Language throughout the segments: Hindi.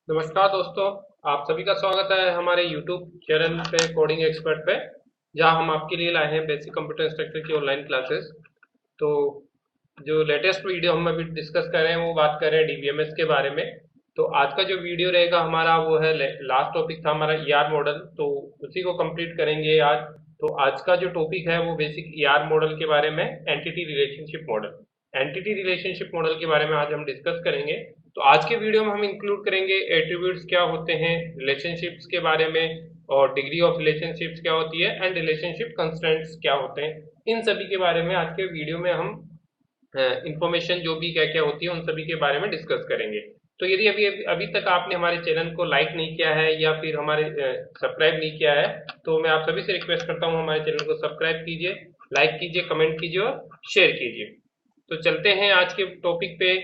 नमस्कार दोस्तों। आप सभी का स्वागत है हमारे YouTube चैनल पे कोडिंग एक्सपर्ट पे, जहां हम आपके लिए लाए हैं बेसिक कंप्यूटर इंस्ट्रक्टर की ऑनलाइन क्लासेस। तो जो लेटेस्ट वीडियो हम अभी डिस्कस कर रहे हैं वो बात कर रहे हैं डीबीएमएस के बारे में। तो आज का जो वीडियो रहेगा हमारा वो है, लास्ट टॉपिक था हमारा ईआर मॉडल, तो उसी को कंप्लीट करेंगे आज। तो आज का जो टॉपिक है वो बेसिक ईआर मॉडल के बारे में, entity relationship model. Entity relationship model के बारे में आज हम डिस्कस करेंगे। तो आज के वीडियो में हम इंक्लूड करेंगे एट्रीब्यूट्स क्या होते हैं, रिलेशनशिप्स के बारे में, और डिग्री ऑफ रिलेशनशिप्स क्या होती है, एंड रिलेशनशिप कंस्ट्रेंट्स क्या होते हैं। इन सभी के बारे में आज के वीडियो में हम इंफॉर्मेशन जो भी क्या क्या होती है उन सभी के बारे में डिस्कस करेंगे। तो यदि अभी अभी तक आपने हमारे चैनल को लाइक नहीं किया है या फिर हमारे सब्सक्राइब नहीं किया है, तो मैं आप सभी से रिक्वेस्ट करता हूँ हमारे चैनल को सब्सक्राइब कीजिए, लाइक कीजिए, कमेंट कीजिए और शेयर कीजिए। तो चलते हैं आज के टॉपिक पे।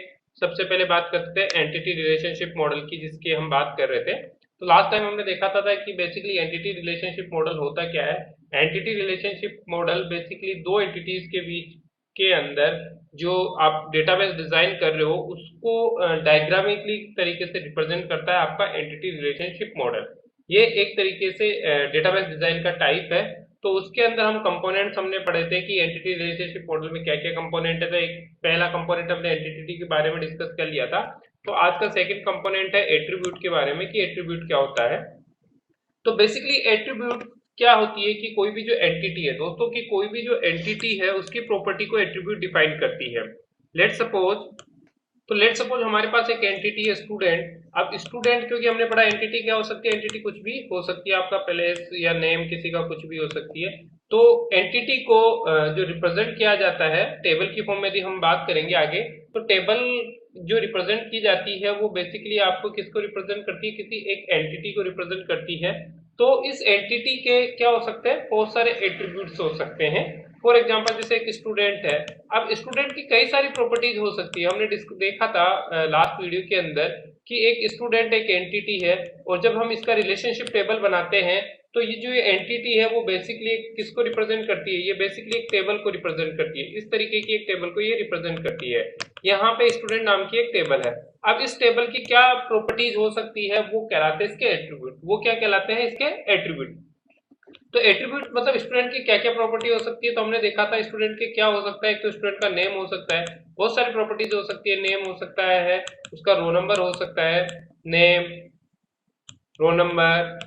सबसे पहले बात करते हैं एंटिटी रिलेशनशिप मॉडल की, जिसकी हम बात कर रहे थे। तो लास्ट टाइम हमने देखा था कि बेसिकली एंटिटी रिलेशनशिप मॉडल होता क्या है। एंटिटी रिलेशनशिप मॉडल बेसिकली दो एंटिटीज के बीच के अंदर जो आप डेटाबेस डिजाइन कर रहे हो उसको डायग्रामिकली तरीके से रिप्रेजेंट करता है आपका एंटिटी रिलेशनशिप मॉडल। ये एक तरीके से डेटाबेस डिजाइन का टाइप है। तो उसके अंदर हम कंपोनेंट्स हमने पढ़े थे कि एंटिटी रिलेशनशिप मॉडल में क्या क्या कंपोनेंट है। तो एक पहला कंपोनेंट हमने एंटिटी के बारे में डिस्कस कर लिया था। तो आज का सेकंड कंपोनेंट है एट्रीब्यूट के बारे में, कि एट्रीब्यूट क्या होता है। तो बेसिकली एट्रीब्यूट क्या होती है कि कोई भी जो एंटिटी है दोस्तों, की कोई भी जो एंटिटी है उसकी प्रॉपर्टी को एट्रीब्यूट डिफाइन करती है। लेट सपोज हमारे पास एक एंटिटी है स्टूडेंट। अब स्टूडेंट, क्योंकि हमने पढ़ा एंटिटी क्या हो सकती है, एंटिटी कुछ भी हो सकती है, आपका प्लेस या नेम किसी का कुछ भी हो सकती है। तो एंटिटी को जो रिप्रेजेंट किया जाता है टेबल की फॉर्म में, यदि हम बात करेंगे आगे, तो टेबल जो रिप्रेजेंट की जाती है वो बेसिकली आपको किसको रिप्रेजेंट करती है, किसी एक एंटिटी को रिप्रेजेंट करती है। तो इस एंटिटी के क्या हो सकते हैं, बहुत सारे एट्रीब्यूट्स हो सकते हैं। फॉर एग्जांपल जैसे एक स्टूडेंट है। अब स्टूडेंट की कई सारी प्रॉपर्टीज हो सकती है। हमने देखा था लास्ट वीडियो के अंदर कि एक स्टूडेंट एक एंटिटी है, और जब हम इसका रिलेशनशिप टेबल बनाते हैं तो ये जो एंटिटी है वो बेसिकली किसको रिप्रेजेंट करती है, ये बेसिकली एक टेबल को रिप्रेजेंट करती है। इस तरीके की एक टेबल को ये रिप्रेजेंट करती है। यहाँ पे स्टूडेंट नाम की एक टेबल है। अब इस टेबल की क्या प्रॉपर्टीज हो सकती है, वो कहलाते हैं इसके एट्रीब्यूट। वो क्या कहलाते हैं, इसके एट्रीब्यूट। तो एट्रीब्यूट मतलब स्टूडेंट की क्या क्या प्रॉपर्टी हो सकती है। तो हमने देखा था स्टूडेंट के क्या हो सकता है, एक तो स्टूडेंट का नेम हो सकता है, बहुत सारी प्रॉपर्टीज हो सकती है। नेम हो सकता है, उसका रोल नंबर हो सकता है, name, roll number,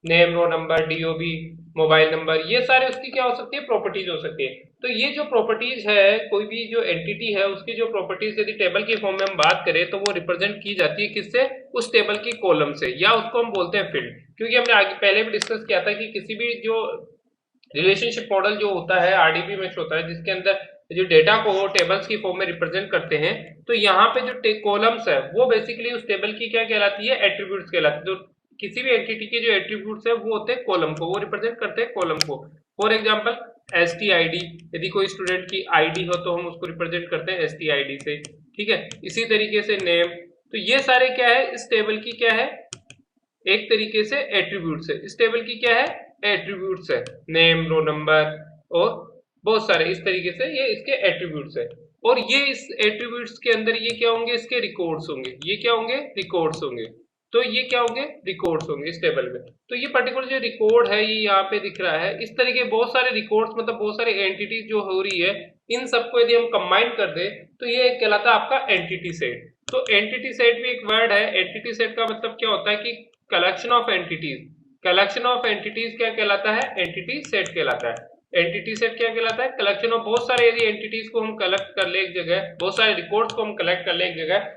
name, roll number, DOB, mobile number, ये सारे उसकी क्या हो सकती है, प्रॉपर्टीज हो सकती है। तो ये जो प्रॉपर्टीज है, कोई भी जो एंटिटी है उसकी जो प्रॉपर्टीज यदि टेबल की फॉर्म में हम बात करें तो वो रिप्रेजेंट की जाती है किससे, उस टेबल की कॉलम से, या उसको हम बोलते हैं फील्ड। क्योंकि हमने आगे पहले भी डिस्कस किया था कि किसी भी जो रिलेशनशिप मॉडल जो होता है आरडीबी में होता है, जिसके अंदर जो डेटा को टेबल्स की फॉर्म में रिप्रेजेंट करते हैं, तो यहाँ पे जो कॉलम्स है वो बेसिकली उस टेबल की क्या कहलाती है, एट्रीब्यूट्स कहलाती है। जो किसी भी एंटिटी के जो एट्रीब्यूट्स है वो होते हैं कॉलम को, वो रिप्रेजेंट करते हैं कॉलम को। For example S T I D, यदि कोई स्टूडेंट की आईडी हो तो हम उसको रिप्रेजेंट करते हैं एस टी आई डी से, ठीक है। इसी तरीके से नेम। तो ये सारे क्या है, इस टेबल की क्या है, एक तरीके से एट्रीब्यूट्स है। इस टेबल की क्या है, एट्रीब्यूट्स है। नेम, रो नंबर और बहुत सारे इस तरीके से ये इसके एट्रीब्यूट्स है। और ये इस एट्रीब्यूट्स के अंदर ये क्या होंगे, इसके रिकॉर्ड्स होंगे। ये क्या होंगे, रिकॉर्ड्स होंगे। तो ये क्या होंगे, रिकॉर्ड्स होंगे इस टेबल में। तो ये पर्टिकुलर जो रिकॉर्ड है ये यहाँ पे दिख रहा है। इस तरीके बहुत सारे रिकॉर्ड्स, मतलब बहुत सारे एंटिटीज जो हो रही है, इन सबको यदि हम कंबाइन कर दे तो ये कहलाता है आपका एंटिटी सेट। तो एंटिटी सेट भी एक वर्ड है। एंटिटी सेट का मतलब क्या होता है कि collection of entities. Collection of entities क्या कहलाता है, एंटिटी सेट कहलाता है। एंटिटी सेट क्या कहलाता है, कलेक्शन ऑफ बहुत सारे यदि एंटिटीज को हम कलेक्ट कर ले एक जगह, बहुत सारे रिकॉर्ड्स को हम कलेक्ट कर ले एक जगह,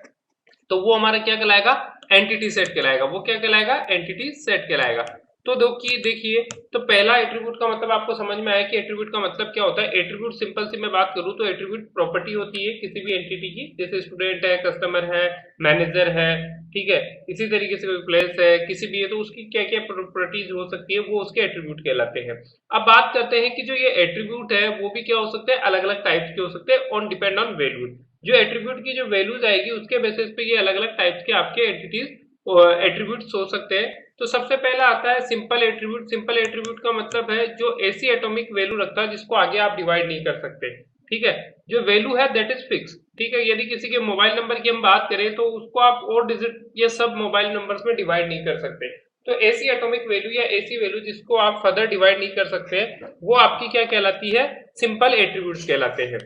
तो वो हमारा क्या कहलाएगा, एंटिटी सेट कहलाएगा। वो क्या कहलाएगा, एंटिटी सेट कहलाएगा। तो देखिए, तो पहला एट्रीब्यूट का मतलब आपको समझ में आया कि एट्रीब्यूट का मतलब क्या होता है। एट्रीब्यूट सिंपल सी मैं बात करूं तो एट्रीब्यूट प्रॉपर्टी होती है किसी भी एंटिटी की, जैसे स्टूडेंट है, कस्टमर है, मैनेजर है, ठीक है। इसी तरीके से कोई प्लेस है, किसी भी है, तो उसकी क्या क्या प्रॉपर्टीज हो सकती है, वो उसके एट्रीब्यूट कहलाते हैं। अब बात करते हैं कि जो ये एट्रीब्यूट है वो भी क्या हो सकते हैं, अलग अलग टाइप्स के हो सकते हैं, ऑन डिपेंड ऑन वैल्यू। जो एट्रीब्यूट की जो वैल्यूज आएगी उसके बेसिस पे ये अलग अलग टाइप्स के आपके एंटिटीज एट्रीब्यूट्स हो सकते हैं। तो सबसे पहला आता है सिंपल एट्रीब्यूट। सिंपल एट्रीब्यूट का मतलब है जो ऐसी एटॉमिक वैल्यू रखता है जिसको आगे आप डिवाइड नहीं कर सकते। ठीक है। जो वैल्यू है दैट इज फिक्स, ठीक है। यदि किसी के मोबाइल नंबर की हम बात करें तो उसको आप और डिजिट या सब मोबाइल नंबर्स में डिवाइड नहीं कर सकते। तो ऐसी एटॉमिक वैल्यू या ऐसी वैल्यू जिसको आप फर्दर डिवाइड नहीं कर सकते हैं, वो आपकी क्या कहलाती है, सिंपल एट्रीब्यूट्स कहलाते हैं।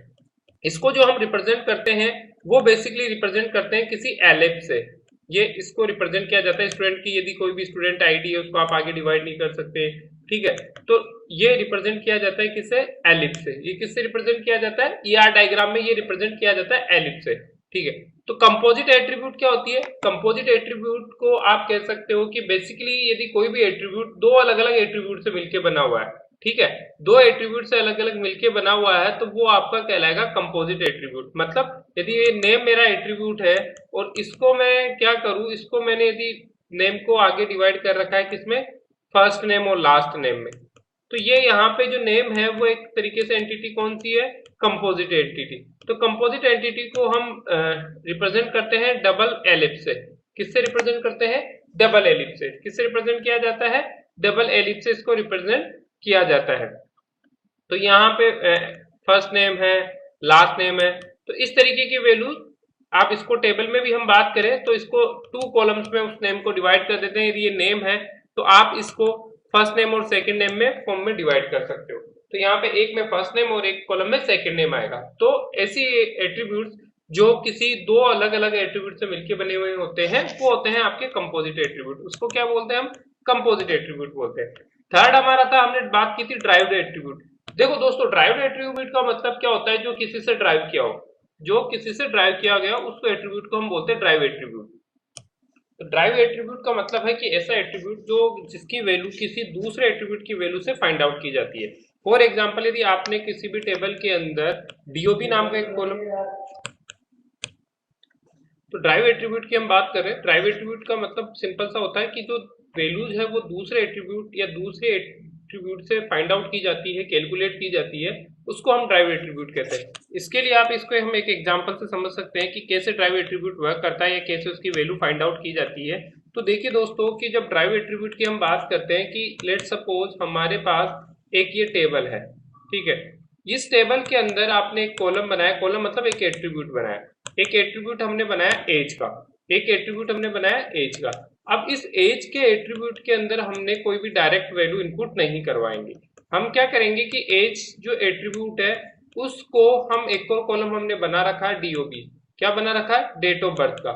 इसको जो हम रिप्रेजेंट करते हैं वो बेसिकली रिप्रेजेंट करते हैं किसी एलिफ से। ये इसको रिप्रेजेंट किया जाता है स्टूडेंट की, यदि कोई भी स्टूडेंट आईडी है उसको आप आगे डिवाइड नहीं कर सकते, ठीक है। तो ये रिप्रेजेंट किया जाता है किससे, एलिफ से। ये किससे रिप्रेजेंट किया जाता है, ईआर डायग्राम में ये रिप्रेजेंट किया जाता है एलिफ से, ठीक है। तो कंपोजिट एट्रीब्यूट क्या होती है, कंपोजिट एट्रीब्यूट को आप कह सकते हो कि बेसिकली यदि कोई भी एट्रीब्यूट दो अलग अलग एट्रीब्यूट से मिलकर बना हुआ है, ठीक है, दो एट्रीब्यूट से अलग अलग मिलके बना हुआ है, तो वो आपका कहलाएगा कंपोजिट एट्रीब्यूट। मतलब यदि ये नेम मेरा एट्रीब्यूट है और इसको मैं क्या करूं, इसको मैंने यदि नेम को आगे डिवाइड कर रखा है किसमें, फर्स्ट नेम और लास्ट नेम में, तो ये यहाँ पे जो नेम है वो एक तरीके से एंटिटी कौन सी है, कंपोजिट एंटिटी। तो कंपोजिट एंटिटी को हम रिप्रेजेंट करते हैं डबल एलिप्स से। किससे रिप्रेजेंट करते हैं, डबल एलिप्स से। किससे रिप्रेजेंट किया जाता है, डबल एलिप्स से इसको रिप्रेजेंट किया जाता है। तो यहाँ पे फर्स्ट नेम है, लास्ट नेम है, तो इस तरीके की वैल्यू आप इसको टेबल में भी हम बात करें तो इसको टू कॉलम्स में उस नेम को डिवाइड कर देते हैं। यदि ये नेम है तो आप इसको फर्स्ट नेम और सेकंड नेम में फॉर्म में डिवाइड कर सकते हो। तो यहाँ पे एक में फर्स्ट नेम और एक कॉलम में सेकंड नेम आएगा। तो ऐसी एट्रीब्यूट्स जो किसी दो अलग अलग एट्रीब्यूट से मिलकर बने हुए होते हैं वो होते हैं आपके कंपोजिट एट्रीब्यूट। उसको क्या बोलते हैं हम, कंपोजिट एट्रीब्यूट बोलते हैं। थर्ड हमारा था, हमने बात की थी ड्राइव्ड एट्रीब्यूट। देखो दोस्तों, ड्राइव्ड एट्रीब्यूट का मतलब क्या होता है, जो किसी से ड्राइव किया हो, जो किसी से ड्राइव किया गया उस एट्रीब्यूट को हम बोलते हैं ड्राइव एट्रीब्यूट। तो ड्राइव एट्रीब्यूट का मतलब है कि ऐसा एट्रीब्यूट जो जिसकी वैल्यू किसी दूसरे एट्रीब्यूट की वैल्यू से फाइंड आउट की जाती है। फॉर एग्जांपल यदि आपने किसी भी टेबल के अंदर डीओबी नाम का एक कॉलम, तो ड्राइव एट्रीब्यूट की हम बात कर रहे हैं। ड्राइव एट्रीब्यूट का मतलब सिंपल सा होता है कि जो वैल्यूज है वो दूसरे एट्रीब्यूट या दूसरे एट्रीब्यूट से फाइंड आउट की जाती है, कैलकुलेट की जाती है, उसको हम ड्राइव एट्रीब्यूट कहते हैं। इसके लिए आप इसको हम एक एग्जांपल से समझ सकते हैं कि कैसे ड्राइव एट्रीब्यूट वर्क करता है या कैसे उसकी वैल्यू फाइंड आउट की जाती है। तो देखिए दोस्तों कि जब ड्राइव एट्रीब्यूट की हम बात करते हैं कि लेट सपोज हमारे पास एक ये टेबल है, ठीक है। इस टेबल के अंदर आपने एक कॉलम बनाया, कॉलम मतलब एक एट्रीब्यूट बनाया, एक एट्रीब्यूट हमने बनाया एज का, एक एट्रीब्यूट हमने बनाया एज का। अब इस एज के एट्रीब्यूट के अंदर हमने कोई भी डायरेक्ट वैल्यू इनपुट नहीं करवाएंगे। हम क्या करेंगे कि एज जो एट्रीब्यूट है उसको हम एक और कॉलम हमने बना रखा है डीओबी, क्या बना रखा है, डेट ऑफ बर्थ का।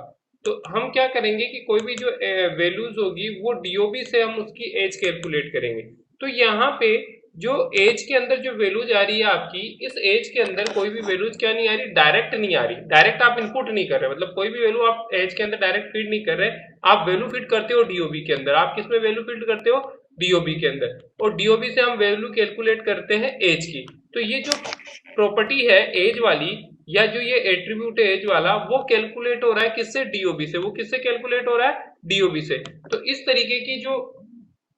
तो हम क्या करेंगे कि कोई भी जो वैल्यूज होगी वो डीओबी से हम उसकी एज कैलकुलेट करेंगे। तो यहाँ पे जो एज के अंदर जो वैल्यूज आ रही है आपकी, इस एज के अंदर कोई भी वैल्यूज क्या नहीं आ रही, डायरेक्ट नहीं आ रही, डायरेक्ट आप इनपुट नहीं कर रहे, मतलब कोई भी वैल्यू आप एज के अंदर डायरेक्ट फीड नहीं कर रहे, आप वैल्यू फीड करते हो डीओबी के अंदर। आप किसमें वैल्यू फीड करते हो, डीओबी के अंदर, और डीओबी से हम वैल्यू कैलकुलेट करते हैं एज की। तो ये जो प्रॉपर्टी है एज वाली या जो ये एट्रीब्यूट है एज वाला, वो कैलकुलेट हो रहा है किससे, डीओबी से। वो किससे कैलकुलेट हो रहा है, डीओबी से। तो इस तरीके की जो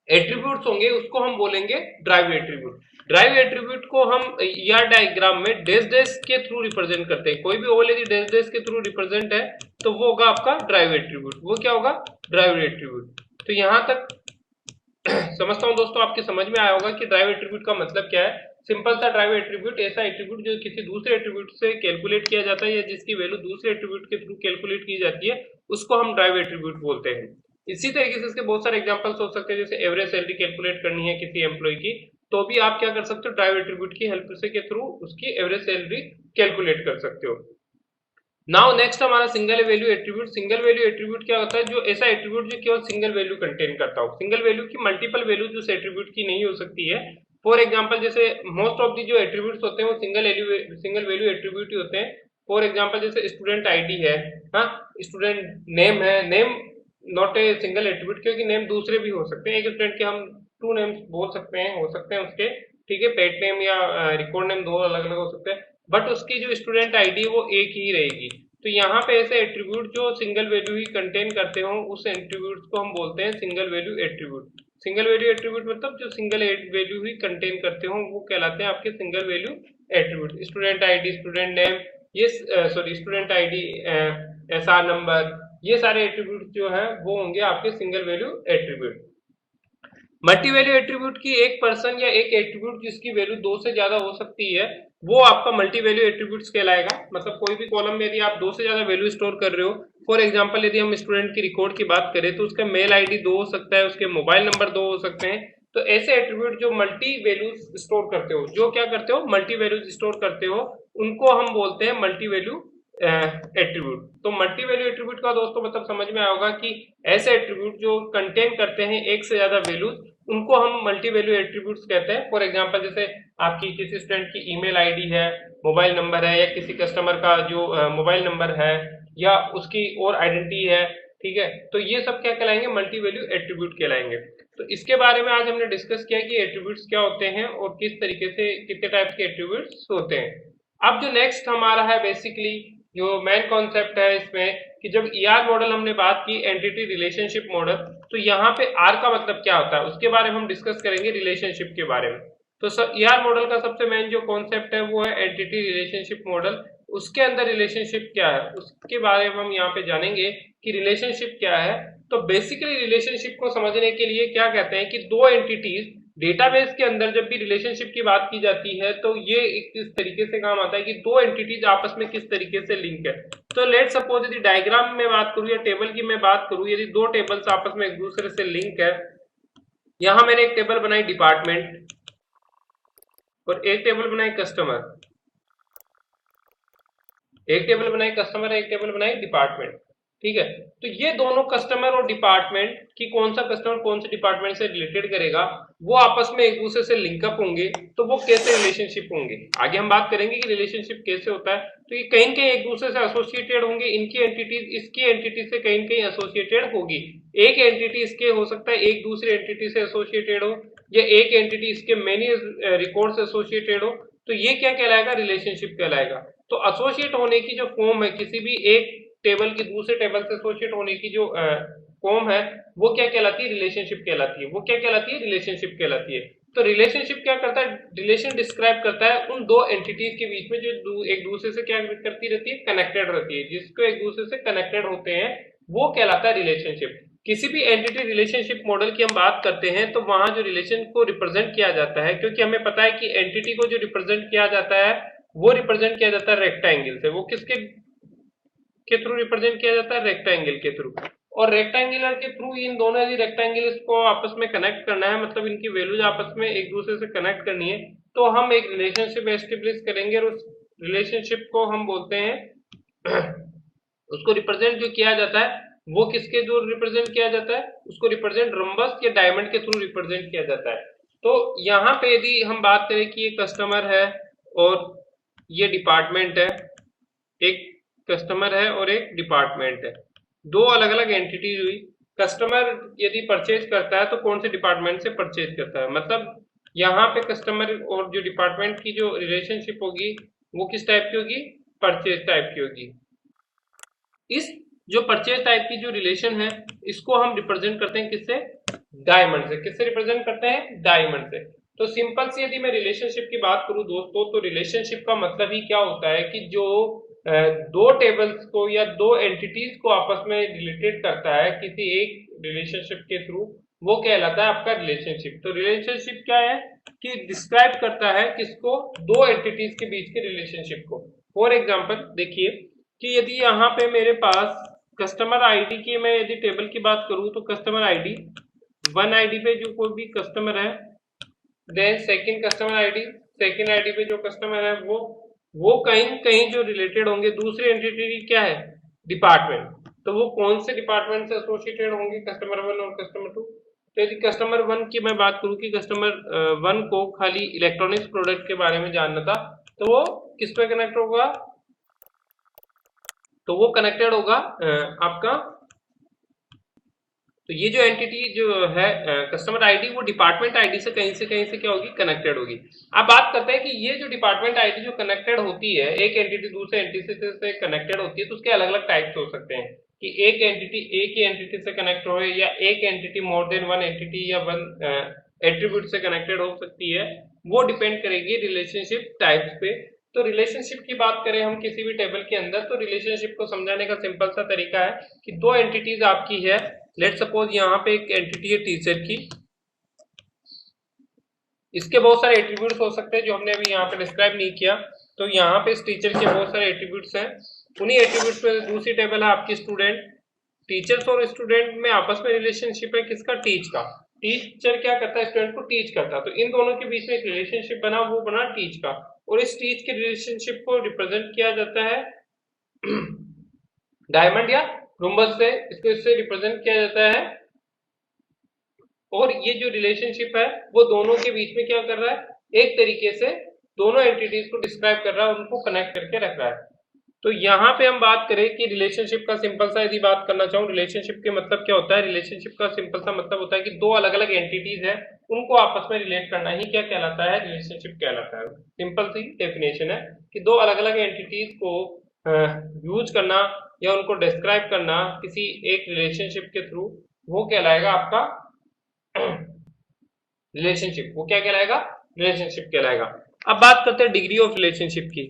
एट्रीब्यूट्स होंगे उसको हम बोलेंगे ड्राइव एट्रीब्यूट। ड्राइव एट्रीब्यूट को हम ईआर डायग्राम में डैश डैश के थ्रू रिप्रेजेंट करते हैं। कोई भी ओवल यदि डैश डैश के थ्रू रिप्रेजेंट है तो वो होगा आपका ड्राइव एट्रीब्यूट। वो क्या होगा, ड्राइव एट्रीब्यूट। तो यहां तक समझता हूं दोस्तों आपके समझ में आया होगा कि ड्राइव एट्रीब्यूट का मतलब क्या है। सिंपल सा ड्राइव एट्रीब्यूट ऐसा एट्रीब्यूट जो किसी दूसरे एट्रीब्यूट से कैलकुलेट किया जाता है या जिसकी वैल्यू दूसरे एट्रीब्यूट के थ्रू कैलकुलेट की जाती है, उसको हम ड्राइव एट्रीब्यूट बोलते हैं। इसी तरीके से इसके बहुत सारे एग्जांपल्स हो सकते हैं, जैसे एवरेज सैलरी कैलकुलेट करनी है किसी एम्प्लॉय की, तो भी आप क्या कर सकते हो, ड्राइव एट्रीब्यूट की हेल्प से के थ्रू उसकी एवरेज सैलरी कैलकुलेट कर सकते हो। नाउ नेक्स्ट हमारा single value attribute. Single value attribute क्या होता है, जो ऐसा एट्रीब्यूट जो केवल सिंगल वैल्यू कंटेन करता हो। सिंगल वैल्यू की मल्टीपल वैल्यूज उस एट्रीब्यूट की नहीं हो सकती है। फॉर एग्जांपल जैसे मोस्ट ऑफ दी जो एट्रीब्यूट्स होते हैं वो सिंगल वैल्यू एट्रीब्यूट ही होते हैं। फॉर एग्जांपल जैसे स्टूडेंट आईडी है, हाँ, स्टूडेंट नेम है, name not a single attribute क्योंकि नेम दूसरे भी हो सकते हैं। एक स्टूडेंट के हम टू नेम्स बोल सकते हैं, हो सकते हैं उसके, ठीक है, पेट नेम या रिकॉर्ड नेम दो अलग अलग हो सकते हैं, बट उसकी जो स्टूडेंट आईडी वो एक ही रहेगी। तो यहाँ पे ऐसे एट्रीब्यूट जो सिंगल वैल्यू ही कंटेन करते हो उस एट्रीब्यूट को हम बोलते हैं single value attribute. Single value attribute मतलब जो सिंगल वैल्यू ही कंटेन करते हो वो कहलाते हैं आपके single value attribute. Student ID, student name, ये sorry student ID, SR number, ये सारे एट्रीब्यूट जो है वो होंगे आपके single value attribute. Multi value attribute की एक पर्सन या एक एट्रीब्यूट जिसकी वैल्यू 2 से ज्यादा हो सकती है वो आपका मल्टी वैल्यू एट्रीब्यूट्स कहलाएगा। मतलब कोई भी कॉलम में यदि आप 2 से ज्यादा वैल्यू स्टोर कर रहे हो, फॉर एग्जांपल यदि हम स्टूडेंट की रिकॉर्ड की बात करें तो उसका मेल आईडी 2 हो सकता है, उसके मोबाइल नंबर 2 हो सकते हैं। तो ऐसे एट्रीब्यूट जो मल्टी वैल्यूज स्टोर करते हो, जो क्या करते हो, मल्टी वैल्यूज स्टोर करते हो, उनको हम बोलते हैं मल्टी वैल्यू एट्रीब्यूट। तो मल्टी वैल्यू एट्रीब्यूट का दोस्तों मतलब समझ में आया होगा कि ऐसे एट्रीब्यूट जो कंटेन करते हैं एक से ज्यादा वैल्यूज, उनको हम मल्टी वैल्यू एट्रीब्यूट्स कहते हैं। फॉर एग्जांपल जैसे आपकी किसी स्टूडेंट की ईमेल आईडी है, मोबाइल नंबर है, या किसी कस्टमर का जो मोबाइल नंबर है, या उसकी और आइडेंटिटी है, ठीक है, तो ये सब क्या कहलाएंगे, मल्टी वैल्यू एट्रीब्यूट कहलाएंगे। तो इसके बारे में आज हमने डिस्कस किया कि एट्रीब्यूट्स क्या होते हैं और किस तरीके से कितने टाइप के एट्रीब्यूट्स होते हैं। अब जो नेक्स्ट हमारा है बेसिकली जो मेन कॉन्सेप्ट है इसमें कि जब ईआर मॉडल हमने बात की, एंटिटी रिलेशनशिप मॉडल, तो यहाँ पे आर का मतलब क्या होता है उसके बारे में हम डिस्कस करेंगे, रिलेशनशिप के बारे में। तो ईआर मॉडल का सबसे मेन जो कॉन्सेप्ट है वो है एंटिटी रिलेशनशिप मॉडल। उसके अंदर रिलेशनशिप क्या है उसके बारे में हम यहाँ पे जानेंगे कि रिलेशनशिप क्या है। तो बेसिकली रिलेशनशिप को समझने के लिए क्या कहते हैं कि दो एंटिटीज डेटाबेस के अंदर जब भी रिलेशनशिप की बात की जाती है तो ये इस तरीके से काम आता है कि दो एंटिटीज आपस में किस तरीके से लिंक है। तो लेट सपोज यदि डायग्राम में बात करूं या टेबल की मैं बात करूं, यदि दो टेबल्स आपस में एक दूसरे से लिंक है, यहां मैंने एक टेबल बनाई डिपार्टमेंट और एक टेबल बनाई कस्टमर, एक टेबल बनाई कस्टमर, एक टेबल बनाई डिपार्टमेंट, ठीक है। तो ये दोनों कस्टमर और डिपार्टमेंट की कौन सा कस्टमर कौन से डिपार्टमेंट से रिलेटेड करेगा, वो आपस में एक दूसरे से लिंकअप होंगे, तो वो कैसे रिलेशनशिप होंगे आगे हम बात करेंगे कि रिलेशनशिप कैसे होता है। तो ये कहीं कहीं एक दूसरे से एसोसिएटेड होंगे, इनकी एंटिटीज इसकी एंटिटी से कहीं कहीं एसोसिएटेड होगी, एक एंटिटी इसके हो सकता है एक दूसरी एंटिटी से एसोसिएटेड हो, या एक एंटिटी इसके मेनी रिकॉर्ड से एसोसिएटेड हो, तो ये क्या कहलाएगा, रिलेशनशिप कहलाएगा। तो एसोसिएट होने की जो फॉर्म है, किसी भी एक टेबल की दूसरे टेबल से एसोसिएट होने की जो फॉर्म है, वो क्या कहलाती है, रिलेशनशिप कहलाती है। वो क्या कहलाती है, रिलेशनशिप कहलाती है। तो रिलेशनशिप क्या करता है, रिलेशन डिस्क्राइब करता है उन दो एंटिटीज के बीच में जो एक दूसरे से क्या करती रहती है, कनेक्टेड रहती है, जिसको एक दूसरे से कनेक्टेड होते हैं, वो कहलाता है रिलेशनशिप। किसी भी एंटिटी रिलेशनशिप मॉडल की हम बात करते हैं तो वहां जो रिलेशन को रिप्रेजेंट किया जाता है, क्योंकि हमें पता है कि एंटिटी को जो रिप्रेजेंट किया जाता है वो रिप्रेजेंट किया जाता है रेक्टेंगल से। वो किसके के थ्रू रिप्रेजेंट किया जाता है, रेक्टेंगल के थ्रू। और रेक्टेंगुलर के थ्रू इन दोनों यदि रेक्टेंगल्स को आपस में कनेक्ट करना है, मतलब इनकी वैल्यूज आपस में एक दूसरे से कनेक्ट करनी है, तो हम एक रिलेशनशिप एस्टेब्लिश करेंगे और उस रिलेशनशिप को हम बोलते हैं उसको रिप्रेजेंट जो किया जाता है वो किसके थ्रू रिप्रेजेंट किया जाता है, उसको रिप्रेजेंट रंबस या डायमंड के थ्रू रिप्रेजेंट किया जाता है। तो यहाँ पे यदि हम बात करें कि ये कस्टमर है और ये डिपार्टमेंट है, एक कस्टमर है और एक डिपार्टमेंट है, दो अलग अलग एंटिटीज हुई। कस्टमर यदि परचेज करता है तो कौन से डिपार्टमेंट से परचेज करता है, मतलब यहाँ पे कस्टमर और जो डिपार्टमेंट की जो रिलेशनशिप होगी वो किस टाइप की होगी, परचेज टाइप की होगी। इस जो परचेज टाइप की जो रिलेशन है इसको हम रिप्रेजेंट करते हैं किससे, डायमंड से। किससे रिप्रेजेंट करते हैं, डायमंड से। तो सिंपल सी यदि मैं रिलेशनशिप की बात करूं दोस्तों, तो रिलेशनशिप का मतलब ही क्या होता है कि जो दो टेबल्स को या दो एंटिटीज को आपस में रिलेटेड करता है किसी एक रिलेशनशिप के थ्रू, वो कहलाता है आपका रिलेशनशिप। तो रिलेशनशिप क्या है कि डिस्क्राइब करता है किसको, दो एंटिटीज के बीच के रिलेशनशिप को। फॉर एग्जांपल देखिए कि यदि यहाँ पे मेरे पास कस्टमर आईडी की मैं यदि टेबल की बात करूं, तो कस्टमर आईडी वन आईडी पे जो कोई भी कस्टमर है, then second customer ID, second ID पे जो कस्टमर है वो कहीं कहीं जो रिलेटेड होंगे दूसरी एंटिटी क्या है, डिपार्टमेंट। तो वो कौन से डिपार्टमेंट से एसोसिएटेड होंगे, कस्टमर वन और कस्टमर टू। तो यदि कस्टमर वन की मैं बात करूं कि कस्टमर वन को खाली इलेक्ट्रॉनिक्स प्रोडक्ट के बारे में जानना था, तो वो किस पे कनेक्ट होगा, तो वो कनेक्टेड होगा आपका। तो ये जो एंटिटी जो है कस्टमर आईडी, वो डिपार्टमेंट आईडी से कहीं से क्या होगी, कनेक्टेड होगी। अब बात करते हैं कि ये जो डिपार्टमेंट आईडी जो कनेक्टेड होती है, एक एंटिटी दूसरे एंटिटी से कनेक्टेड होती है, तो उसके अलग अलग टाइप्स हो सकते हैं कि एक एंटिटी एक ही एंटिटी से कनेक्ट हो, या एक entity more than one entity या वन एट्रीब्यूट से कनेक्टेड हो सकती है। वो डिपेंड करेगी रिलेशनशिप टाइप्स पे। तो रिलेशनशिप की बात करें हम किसी भी टेबल के अंदर, तो रिलेशनशिप को समझाने का सिंपल सा तरीका है कि दो एंटिटीज आपकी है, लेट सपोज यहाँ पे एक एंटिटी है टीचर की, इसके बहुत सारे एट्रीब्यूट्स हो सकते हैं जो हमने अभी यहाँ पे डिस्क्राइब नहीं किया। तो यहाँ पे इस टीचर के बहुत सारे एट्रीब्यूट्स हैं। उन्हीं एट्रीब्यूट्स में दूसरी टेबल है आपकी स्टूडेंट। टीचर्स और स्टूडेंट में आपस में रिलेशनशिप है किसका? टीच का। टीचर क्या करता है? स्टूडेंट को टीच करता है। तो इन दोनों के बीच में एक रिलेशनशिप बना, वो बना टीच का। और इस टीच के रिलेशनशिप को रिप्रेजेंट किया जाता है डायमंड या रोम्बस से, इसको इससे रिप्रेजेंट किया जाता है। और ये जो रिलेशनशिप है वो दोनों के बीच में क्या कर रहा है? एक तरीके से दोनों एंटिटीज को डिस्क्राइब कर रहा है, उनको कनेक्ट करके रख रहा है। तो यहाँ पे हम बात करें कि रिलेशनशिप का सिंपल सा यदि बात करना चाहूँ, रिलेशनशिप के मतलब क्या होता है? रिलेशनशिप का सिंपल सा मतलब होता है कि दो अलग अलग एंटिटीज है, उनको आपस में रिलेट करना ही क्या कहलाता है? रिलेशनशिप कहलाता है। सिंपल सी डेफिनेशन है कि दो अलग अलग एंटिटीज को यूज करना या उनको डिस्क्राइब करना किसी एक रिलेशनशिप के थ्रू, वो कहलाएगा आपका रिलेशनशिप। वो क्या कहलाएगा? रिलेशनशिप कहलाएगा। अब बात करते हैं डिग्री ऑफ रिलेशनशिप की।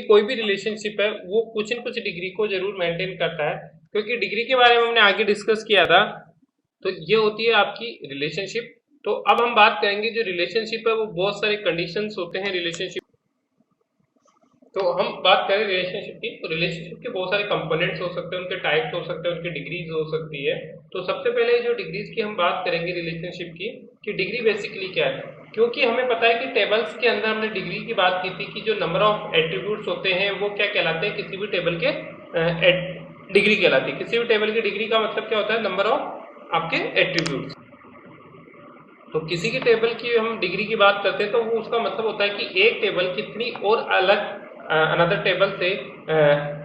कोई भी रिलेशनशिप है वो कुछ न कुछ डिग्री को जरूर मेंटेन करता है, क्योंकि डिग्री के बारे में हमने आगे डिस्कस किया था। तो ये होती है आपकी रिलेशनशिप। तो अब हम बात करेंगे जो रिलेशनशिप है वो बहुत सारे कंडीशंस होते हैं रिलेशनशिप। तो हम बात करें रिलेशनशिप की, तो रिलेशनशिप के बहुत सारे कंपोनेंट्स हो सकते हैं, उनके टाइप्स हो सकते हैं, उनकी डिग्रीज हो सकती है। तो सबसे पहले जो डिग्रीज की हम बात करेंगे रिलेशनशिप की, कि डिग्री बेसिकली क्या है। क्योंकि हमें पता है कि टेबल्स के अंदर हमने डिग्री की बात की थी कि जो नंबर ऑफ एट्रीब्यूट्स होते हैं वो क्या कहलाते हैं? किसी भी टेबल के डिग्री कहलाती है। किसी भी टेबल की डिग्री का मतलब क्या होता है? नंबर ऑफ आपके एट्रीब्यूट्स। तो किसी की टेबल की हम डिग्री की बात करते हैं तो वो उसका मतलब होता है कि एक टेबल कितनी और अलग अनदर टेबल से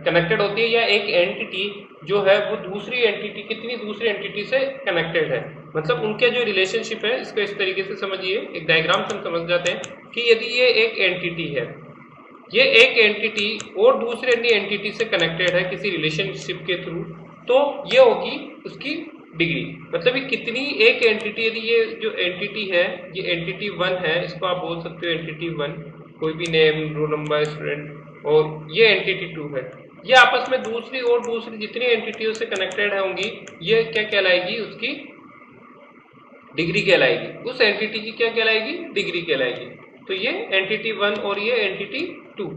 कनेक्टेड होती है, या एक एंटिटी जो है वो दूसरी एंटिटी कितनी दूसरी एंटिटी से कनेक्टेड है। मतलब उनके जो रिलेशनशिप है, इसको इस तरीके से समझिए, एक डायग्राम से हम समझ जाते हैं कि यदि ये एक एंटिटी है, ये एक एंटिटी और दूसरे एंटिटी से कनेक्टेड है किसी रिलेशनशिप के थ्रू, तो ये होगी उसकी डिग्री। मतलब ये कितनी एक एंटिटी, यदि ये जो एंटिटी है ये एंटिटी 1 है, इसको आप बोल सकते हो एंटिटी 1, कोई भी नेम, रोल नंबर, स्टूडेंट, और ये एंटिटी 2 है, ये आपस में दूसरी जितनी एंटिटियों से कनेक्टेड होंगी, ये क्या कहलाएगी? उसकी डिग्री कहलाएगी। उस एंटिटी की क्या कहलाएगी? डिग्री कहलाएगी। तो ये एंटिटी 1 और ये एंटिटी 2।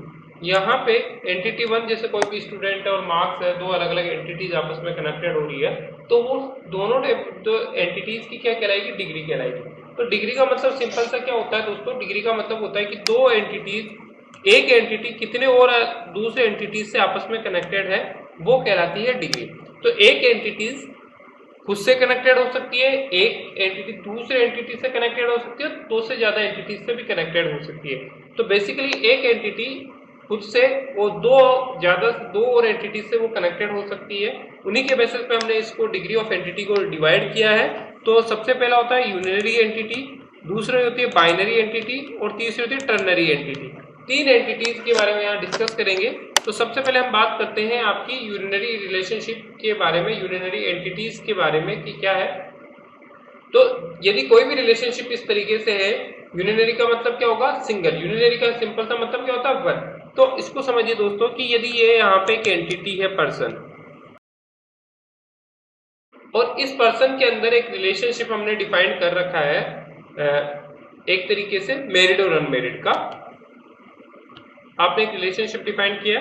यहाँ पे एंटिटी 1 जैसे कोई भी स्टूडेंट है और मार्क्स है, दो अलग अलग एंटिटीज आपस में कनेक्टेड हो रही है, तो वो दोनों जो एंटिटीज की क्या कहलाएगी? डिग्री कहलाएगी। तो डिग्री का मतलब सिंपल सा क्या होता है दोस्तों? डिग्री का मतलब होता है कि दो एंटिटीज, एक एंटिटी कितने और दूसरे एंटिटीज से आपस में कनेक्टेड है, वो कहलाती है डिग्री। तो एक एंटिटीज खुद से कनेक्टेड हो सकती है, एक एंटिटी दूसरे एंटिटी से कनेक्टेड हो सकती है, दो से ज्यादा एंटिटीज से भी कनेक्टेड हो सकती है। तो बेसिकली एक एंटिटी खुद से और दो और एंटिटी से वो कनेक्टेड हो सकती है। उन्हीं के बेसिस पे हमने इसको डिग्री ऑफ एंटिटी को डिवाइड किया है। तो सबसे पहला होता है यूनिनरी एंटिटी, दूसरी होती है बाइनरी एंटिटी, और तीसरी होती है टर्नरी एंटिटी। तीन एंटिटीज के बारे में यहाँ डिस्कस करेंगे। तो सबसे पहले हम बात करते हैं आपकी यूनिनरी रिलेशनशिप के बारे में, यूनिनरी एंटिटीज के बारे में कि क्या है। तो यदि कोई भी रिलेशनशिप इस तरीके से है, यूनिनरी का मतलब क्या होगा? सिंगल। यूनिनरी का सिंपल सा मतलब क्या होता है? वन। तो इसको समझिए दोस्तों कि यदि ये यहाँ पे एक एंटिटी है पर्सन, और इस पर्सन के अंदर एक रिलेशनशिप हमने डिफाइन कर रखा है एक तरीके से मैरिड और अनमैरिड का, आपने एक रिलेशनशिप डिफाइन किया।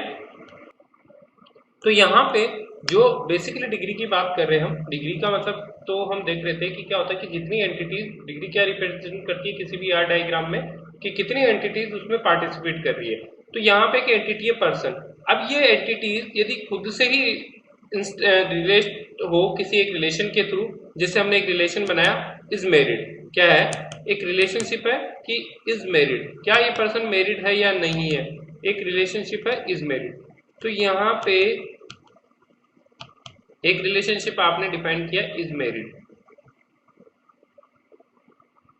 तो यहाँ पे जो बेसिकली डिग्री की बात कर रहे हैं हम, डिग्री का मतलब तो हम देख रहे थे कि क्या होता है कि जितनी एंटिटीज, डिग्री क्या रिप्रेजेंट करती है किसी भी आर डायग्राम में, कि कितनी एंटिटीज उसमें पार्टिसिपेट कर रही है। तो यहाँ पे एक एंटिटी है पर्सन। अब ये एंटिटीज यदि खुद से ही रिलेट हो किसी एक रिलेशन के थ्रू, जैसे हमने एक रिलेशन बनाया इज मैरिड, क्या है? एक रिलेशनशिप है कि इज मैरिड, क्या ये पर्सन मैरिड है या नहीं है? एक रिलेशनशिप है इज मैरिड। तो यहाँ पे एक रिलेशनशिप आपने डिफाइन किया इज मैरिड।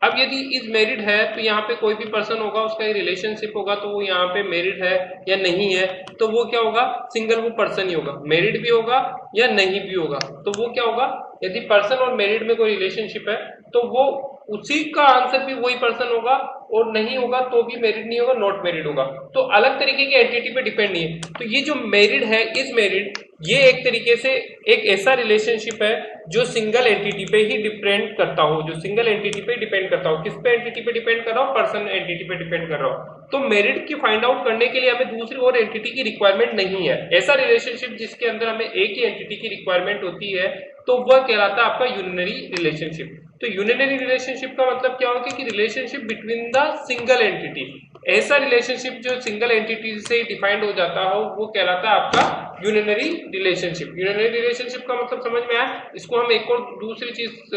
अब यदि इज मैरिड है तो यहाँ पे कोई भी पर्सन होगा, उसका एक रिलेशनशिप होगा, तो वो यहाँ पे मैरिड है या नहीं है, तो वो क्या होगा? सिंगल वो पर्सन ही होगा, मैरिड भी होगा या नहीं भी होगा। तो वो क्या होगा? यदि पर्सन और मैरिड में कोई रिलेशनशिप है तो वो उसी का आंसर भी वही पर्सन होगा और नहीं होगा तो भी मैरिड नहीं होगा, नॉट मैरिड होगा, तो अलग तरीके के एंटिटी पे डिपेंड नहीं है। तो ये जो मैरिड है, इज मैरिड, ये एक तरीके से एक ऐसा रिलेशनशिप है जो सिंगल एंटिटी पे ही डिपेंड करता हो, जो सिंगल एंटिटी पे डिपेंड करता हो। किस पे एंटिटी पे डिपेंड कर रहा हो? पर्सन एंटिटी पे डिपेंड कर रहा हो। तो मैरिड की फाइंड आउट करने के लिए हमें दूसरी और एंटिटी की रिक्वायरमेंट नहीं है। ऐसा रिलेशनशिप जिसके अंदर हमें एक ही एंटिटी की रिक्वायरमेंट होती है तो वह कहलाता है आपका यूनिनरी रिलेशनशिप। तो यूनिनरी रिलेशनशिप का मतलब क्या होगा कि relationship between the single entity. ऐसा रिलेशनशिप जो सिंगल एंटिटी से डिफाइंड हो जाता हो वो कहलाता है आपका यूनिनरी रिलेशनशिप। यूनिनरी रिलेशनशिप का मतलब समझ में आया? इसको हम एक और दूसरी चीज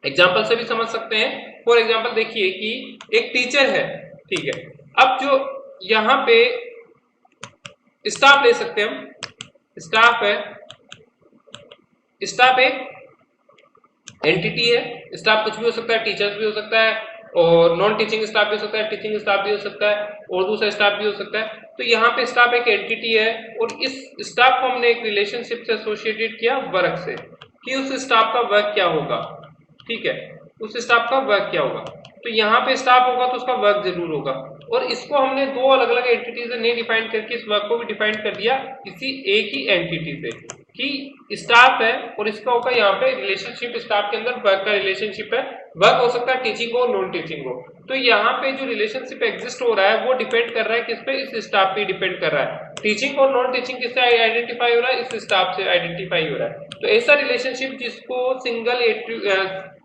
एग्जाम्पल से भी समझ सकते हैं। फॉर एग्जाम्पल देखिए कि एक टीचर है, ठीक है, अब जो यहाँ पे स्टाफ ले सकते हैं हम, स्टाफ है, स्टाफ एक एंटिटी है, स्टाफ कुछ भी हो सकता है, टीचर्स भी हो सकता है और नॉन टीचिंग स्टाफ भी हो सकता है, टीचिंग स्टाफ भी हो सकता है और दूसरा स्टाफ भी हो सकता है। तो यहाँ पे स्टाफ एक एंटिटी है और इस स्टाफ को हमने एक रिलेशनशिप से एसोसिएटेड किया वर्क से, कि उस स्टाफ का वर्क क्या होगा, ठीक है, उस स्टाफ का वर्क क्या होगा। तो यहाँ पे स्टाफ होगा तो उसका वर्क जरूर होगा, और इसको हमने दो अलग अलग एंटिटी से नहीं डिफाइन करके इस वर्क को भी डिफाइन कर दिया किसी एक ही एंटिटी से कि स्टाफ है और इसका होगा यहाँ पे रिलेशनशिप, स्टाफ के अंदर वर्क का रिलेशनशिप है, वर्क हो सकता है टीचिंग हो नॉन टीचिंग हो। तो यहाँ पे जो रिलेशनशिप एग्जिस्ट हो रहा है वो डिपेंड कर रहा है किस पे? इस स्टाफ पे डिपेंड कर रहा है। टीचिंग और नॉन टीचिंग किससे आइडेंटिफाई हो रहा है? इस स्टाफ से आइडेंटिफाई हो रहा है। तो ऐसा रिलेशनशिप जिसको सिंगल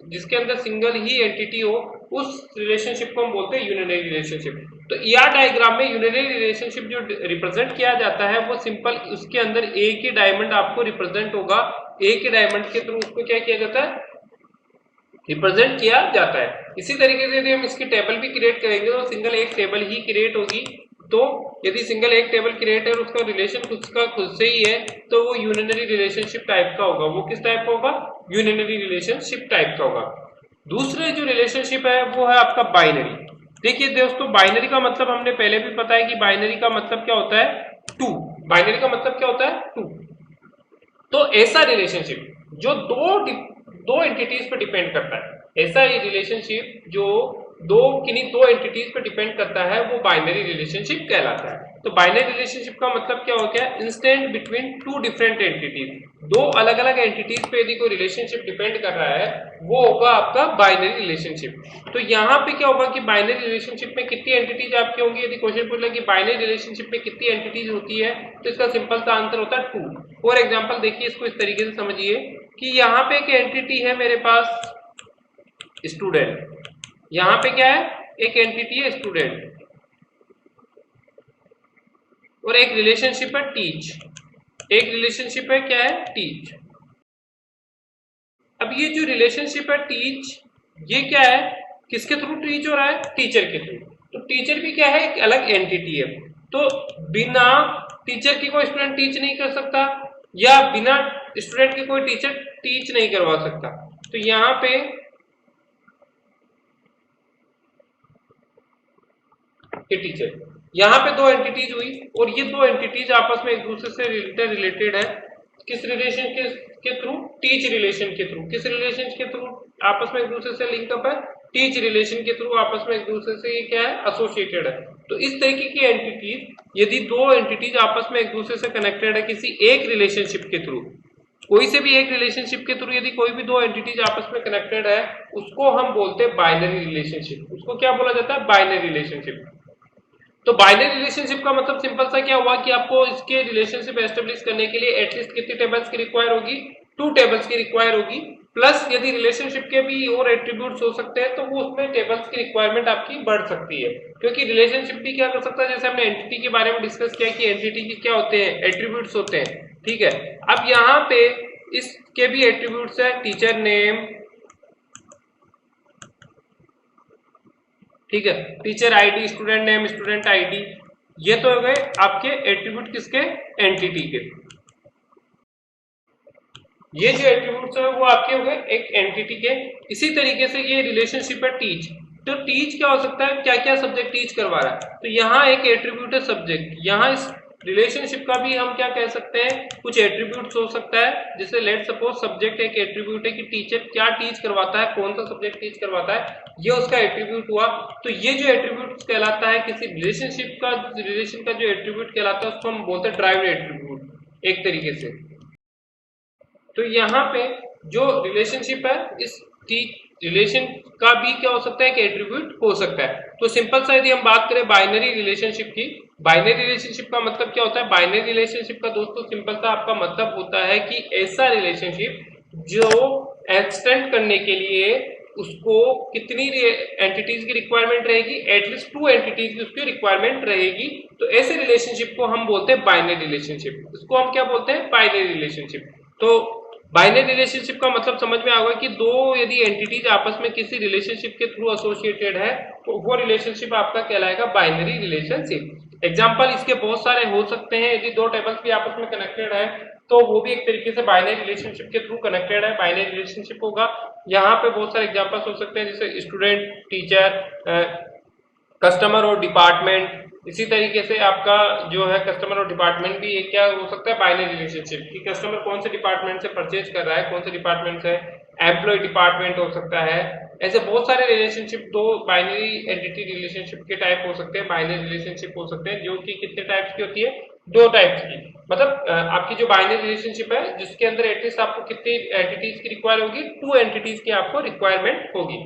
जिसके अंदर सिंगल ही एंटिटी हो उस रिलेशनशिप को हम बोलते हैं यूनिनरी रिलेशनशिप। तो ईआर डायग्राम में यूनिनरी रिलेशनशिप जो रिप्रेजेंट किया जाता है वो सिंपल, उसके अंदर एक ही डायमंड आपको रिप्रेजेंट होगा, एक ही डायमंड के थ्रू उसको क्या किया जाता है? रिप्रेजेंट किया जाता है। इसी तरीके से यदि हम इसकी टेबल भी क्रिएट करेंगे तो सिंगल एक टेबल ही क्रिएट होगी। तो यदि सिंगल एक टेबल क्रिएट है और उसका रिलेशन खुद से ही है तो वो यूनिनरी रिलेशनशिप टाइप का होगा। वो किस टाइप का होगा? यूनिनरी रिलेशनशिप टाइप का होगा। दूसरे जो रिलेशनशिप है वो है आपका बाइनरी। देखिए दोस्तों, बाइनरी का मतलब हमने पहले भी पता है कि बाइनरी का मतलब क्या होता है? टू। बाइनरी का मतलब क्या होता है? टू। तो ऐसा रिलेशनशिप जो दो एंटिटीज पे डिपेंड करता है, ऐसा ही रिलेशनशिप जो किन्हीं दो एंटिटीज पे डिपेंड करता है वो बाइनरी रिलेशनशिप कहलाता है। तो बाइनरी रिलेशनशिप का मतलब क्या हो गया? Instant between two different entities. दो अलग अलग एंटिटीज पे यदि कोई रिलेशनशिप डिपेंड कर रहा है वो होगा आपका बाइनरी रिलेशनशिप। तो यहाँ पे क्या होगा कि बाइनरी रिलेशनशिप में कितनी एंटिटीज आपकी होंगी? यदि क्वेश्चन पूछ ले कि बाइनरी रिलेशनशिप में कितनी एंटिटीज होती है तो इसका सिंपल सा आंसर होता है टू। फॉर एग्जाम्पल देखिए, इसको इस तरीके से समझिए कि यहाँ पे एक एंटिटी है मेरे पास स्टूडेंट, यहाँ पे क्या है? एक एंटिटी है स्टूडेंट और एक रिलेशनशिप है टीच, एक रिलेशनशिप है क्या है? टीच। अब ये जो रिलेशनशिप है टीच, ये क्या है? किसके थ्रू टीच हो रहा है? टीचर के थ्रू। तो टीचर भी क्या है? एक अलग एंटिटी है। तो बिना टीचर की कोई स्टूडेंट टीच नहीं कर सकता या बिना स्टूडेंट के कोई टीचर टीच नहीं करवा सकता। तो यहाँ पे ये टीचर, यहाँ पे दो एंटिटीज हुई और ये दो एंटिटीज आपस में एक दूसरे से रिलेटेड है। किस रिलेशन के थ्रू? टीच रिलेशन के थ्रू। किस रिलेशन के थ्रू आपस में एक दूसरे से लिंकअप है? टीच रिलेशन के थ्रू आपस में एक दूसरे से ये क्या है? एसोसिएटेड है। तो इस तरीके की एंटिटीज, यदि दो एंटिटीज आपस में एक दूसरे से कनेक्टेड है किसी एक रिलेशनशिप के थ्रू, कोई से भी एक रिलेशनशिप के थ्रू यदि कोई भी दो एंटिटीज आपस में कनेक्टेड है उसको हम बोलते हैं बाइनरी रिलेशनशिप। उसको क्या बोला जाता है? Binary relationship. तो बाइनरी रिलेशनशिप का मतलब सिंपल सा क्या हुआ कि आपको इसके रिलेशनशिप एस्टेब्लिश करने के लिए एटलीस्ट कितनी टेबल्स की रिक्वायर होगी? 2 टेबल्स की रिक्वायर होगी। प्लस यदि रिलेशनशिप के भी और एट्रीब्यूट्स हो सकते हैं तो वो उसमें टेबल्स की रिक्वायरमेंट आपकी बढ़ सकती है, क्योंकि रिलेशनशिप भी क्या कर सकता है, जैसे हमने एंटिटी के बारे में डिस्कस किया कि एंटिटी के क्या होते हैं? एट्रीब्यूट्स होते हैं, ठीक है। अब यहाँ पे इसके भी एट्रीब्यूट्स है, टीचर नेम, ठीक है, teacher ID, student name, student ID, ये तो हो गए आपके एट्रीब्यूट किसके? एंटिटी के। ये जो एट्रीब्यूट्स है वो आपके हो गए एक एंटिटी के। इसी तरीके से ये रिलेशनशिप है टीच। तो टीच क्या हो सकता है? क्या क्या सब्जेक्ट टीच करवा रहा है? तो यहाँ एक एट्रीब्यूट है सब्जेक्ट, यहाँ इस रिलेशनशिप का भी हम क्या कह सकते हैं, कुछ एट्रीब्यूट्स हो सकता है। जैसे लेट सपोज सब्जेक्ट एक एट्रीब्यूट है कि टीचर क्या टीच करवाता है, कौन सा सब्जेक्ट टीच करवाता है, ये उसका एट्रीब्यूट हुआ। तो ये जो एट्रीब्यूट कहलाता है किसी रिलेशनशिप का, रिलेशन का जो एट्रीब्यूट कहलाता है उसको हम बोलते हैं ड्राइव्ड एट्रीब्यूट एक तरीके से। तो यहाँ पे जो रिलेशनशिप है, इस रिलेशन का भी क्या हो सकता है कि एट्रीब्यूट हो सकता है। तो सिंपल सा यदि हम बात करें बाइनरी रिलेशनशिप की, बाइनरी रिलेशनशिप का मतलब क्या होता है? बाइनरी रिलेशनशिप का दोस्तों सिंपल सा आपका मतलब होता है कि ऐसा रिलेशनशिप जो एक्सटेंड करने के लिए उसको कितनी एंटिटीज की रिक्वायरमेंट रहेगी, एटलीस्ट 2 एंटिटीज की उसकी रिक्वायरमेंट रहेगी। तो ऐसे रिलेशनशिप को हम बोलते हैं बाइनरी रिलेशनशिप। इसको हम क्या बोलते हैं? Binary relationship. तो बाइनरी रिलेशनशिप का मतलब समझ में आएगा कि दो यदि एंटिटीज आपस में किसी रिलेशनशिप के थ्रू एसोसिएटेड है तो वो रिलेशनशिप आपका कहलाएगा बाइनरी रिलेशनशिप। एग्जांपल इसके बहुत सारे हो सकते हैं। यदि दो टेबल्स भी आपस में कनेक्टेड है तो वो भी एक तरीके से बाइनरी रिलेशनशिप के थ्रू कनेक्टेड है, बाइनरी रिलेशनशिप होगा। यहाँ पे बहुत सारे एग्जांपल्स हो सकते हैं जैसे स्टूडेंट, टीचर, कस्टमर और डिपार्टमेंट। इसी तरीके से आपका जो है कस्टमर और डिपार्टमेंट भी एक क्या हो सकता है? बाइनरी रिलेशनशिप कि कस्टमर कौन से डिपार्टमेंट से परचेज कर रहा है, कौन से डिपार्टमेंट से, एम्प्लॉय डिपार्टमेंट हो सकता है। ऐसे बहुत सारे रिलेशनशिप, दो बाइनरी एंटिटी रिलेशनशिप के टाइप हो सकते हैं, बाइनरी रिलेशनशिप हो सकते हैं, जो कि कितने टाइप्स की होती है? 2 टाइप्स की। मतलब आपकी जो बाइनरी रिलेशनशिप है जिसके अंदर एटलीस्ट आपको कितनी एंटिटीज की रिक्वायर होगी? 2 एंटिटीज की आपको रिक्वायरमेंट होगी।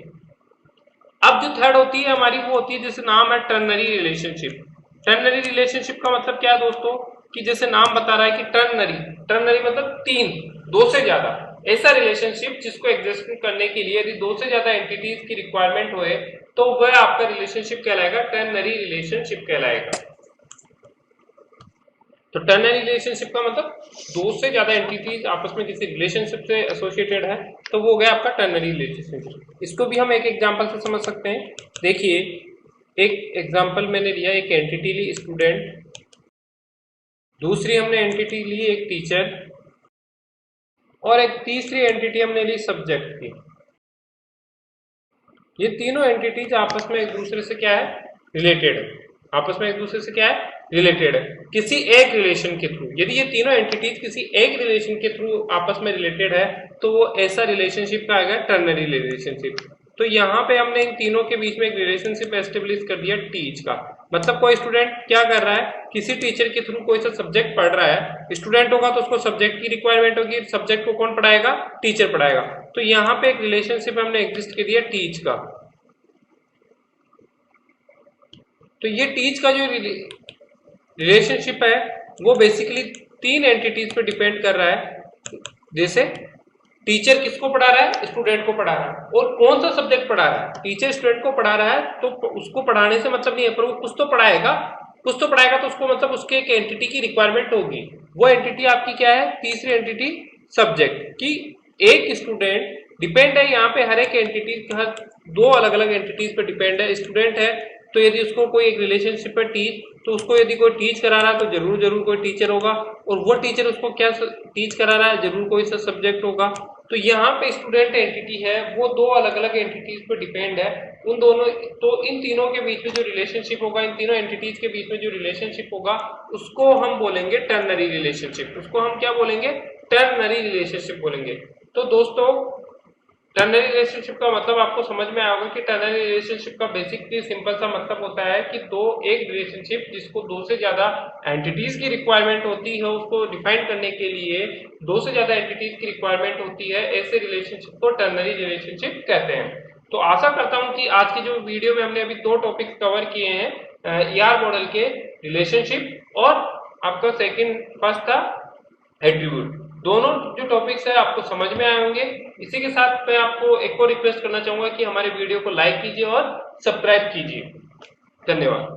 अब जो थर्ड होती है हमारी, वो होती है जिसका नाम है टर्नरी रिलेशनशिप। टर्नरी रिलेशनशिप का मतलब क्या है दोस्तों? कि जैसे नाम बता रहा है कि टर्नरी, टर्नरी मतलब 3, 2 से ज्यादा, ऐसा रिलेशनशिप जिसको एग्जिस्ट करने के लिए यदि 2 से ज्यादा एंटिटीज की रिक्वायरमेंट होए तो वह आपका रिलेशनशिप कहलाएगा टर्नरी रिलेशनशिप कहलाएगा। तो टर्नरी रिलेशनशिप का मतलब 2 से ज्यादा एंटिटीज आपस में किसी रिलेशनशिप से एसोसिएटेड है तो वो हो गया आपका टर्नरी रिलेशनशिप। इसको भी हम एक एग्जांपल से समझ सकते हैं। देखिए, एक एग्जांपल मैंने लिया, एक एंटिटी ली स्टूडेंट, दूसरी हमने एंटिटी ली एक टीचर, और एक तीसरी एंटिटी हमने ली सब्जेक्ट की। ये तीनों एंटिटीज आपस में एक दूसरे से क्या है? रिलेटेड है। आपस में एक दूसरे से क्या है? रिलेटेड है किसी एक रिलेशन के थ्रू। यदि ये तीनों एंटिटीज किसी एक रिलेशन के थ्रू आपस में रिलेटेड है तो वो ऐसा रिलेशनशिप का आएगा टर्नरी रिलेशनशिप। तो यहाँ पे हमने इन तीनों के बीच में एक रिलेशनशिप एस्टेब्लिश कर दिया टीच का। मतलब कोई स्टूडेंट क्या कर रहा है? किसी टीचर के थ्रू कोई सा सब्जेक्ट पढ़ रहा है। स्टूडेंट होगा तो उसको सब्जेक्ट की रिक्वायरमेंट होगी, सब्जेक्ट को कौन पढ़ाएगा? टीचर पढ़ाएगा। तो यहाँ पे एक रिलेशनशिप हमने एग्जिस्ट कर दिया टीच का। तो ये टीच का जो रिलेशनशिप है वो बेसिकली 3 एंटिटीज पे डिपेंड कर रहा है। जैसे टीचर किसको पढ़ा रहा है? स्टूडेंट को पढ़ा रहा है। और कौन सा सब्जेक्ट पढ़ा रहा है? टीचर स्टूडेंट को पढ़ा रहा है तो उसको पढ़ाने से मतलब नहीं है, पर वो कुछ तो पढ़ाएगा, कुछ तो पढ़ाएगा, तो उसको मतलब उसके एक एंटिटी की रिक्वायरमेंट होगी। वो एंटिटी आपकी क्या है? तीसरी एंटिटी सब्जेक्ट की। एक स्टूडेंट डिपेंड है यहाँ पे हर एक एंटिटी, हर 2 अलग अलग एंटिटीज पे डिपेंड है। स्टूडेंट है तो यदि उसको कोई एक रिलेशनशिप है टीच, तो उसको यदि कोई टीच करा रहा है तो जरूर कोई टीचर होगा, और वो टीचर उसको क्या टीच करा रहा है? जरूर कोई सा सब्जेक्ट होगा। तो यहाँ पे स्टूडेंट एंटिटी है वो 2 अलग अलग एंटिटीज पे डिपेंड है। उन दोनों, तो इन तीनों के बीच में जो रिलेशनशिप होगा, इन तीनों एंटिटीज के बीच में जो रिलेशनशिप होगा उसको हम बोलेंगे टर्नरी रिलेशनशिप। उसको हम क्या बोलेंगे? टर्नरी रिलेशनशिप बोलेंगे। तो दोस्तों टर्नरी रिलेशनशिप का मतलब आपको समझ में आया होगा कि टर्नरी रिलेशनशिप का बेसिकली सिंपल सा मतलब होता है कि एक रिलेशनशिप जिसको 2 से ज्यादा एंटिटीज की रिक्वायरमेंट होती है, उसको डिफाइन करने के लिए 2 से ज्यादा एंटिटीज की रिक्वायरमेंट होती है, ऐसे रिलेशनशिप को टर्नरी रिलेशनशिप कहते हैं। तो आशा करता हूं कि आज की जो वीडियो में हमने अभी 2 टॉपिक्स कवर किए हैं, ER मॉडल के रिलेशनशिप और आपका फर्स्ट था एट्रीब्यूट। दोनों जो टॉपिक्स है आपको समझ में आए होंगे। इसी के साथ मैं आपको एक और रिक्वेस्ट करना चाहूंगा कि हमारे वीडियो को लाइक कीजिए और सब्सक्राइब कीजिए। धन्यवाद।